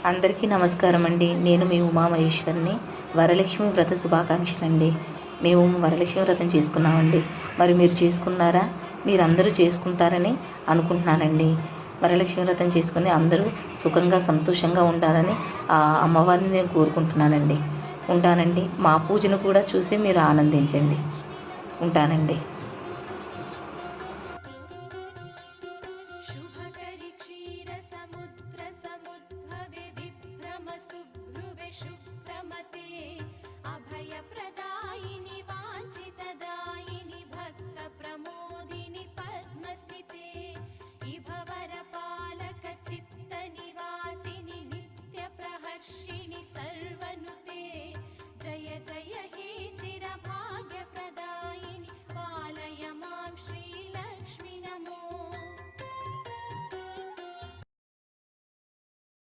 అందరికీ నమస్కారం అండి. నేను మీ ఉమామహేశ్వరిని. వరలక్ష్మి వ్రత శుభాకాంక్షలు అండి. మేము వరలక్ష్మి వ్రతం చేసుకున్నామండి. మరి మీరు చేసుకున్నారా? మీరందరూ చేసుకుంటారని అనుకుంటున్నానండి. వరలక్ష్మి వ్రతం చేసుకుని అందరూ సుఖంగా సంతోషంగా ఉండాలని ఆ అమ్మవారిని నేను కోరుకుంటున్నానండి. ఉంటానండి. మా పూజను కూడా చూసి మీరు ఆనందించండి. ఉంటానండి.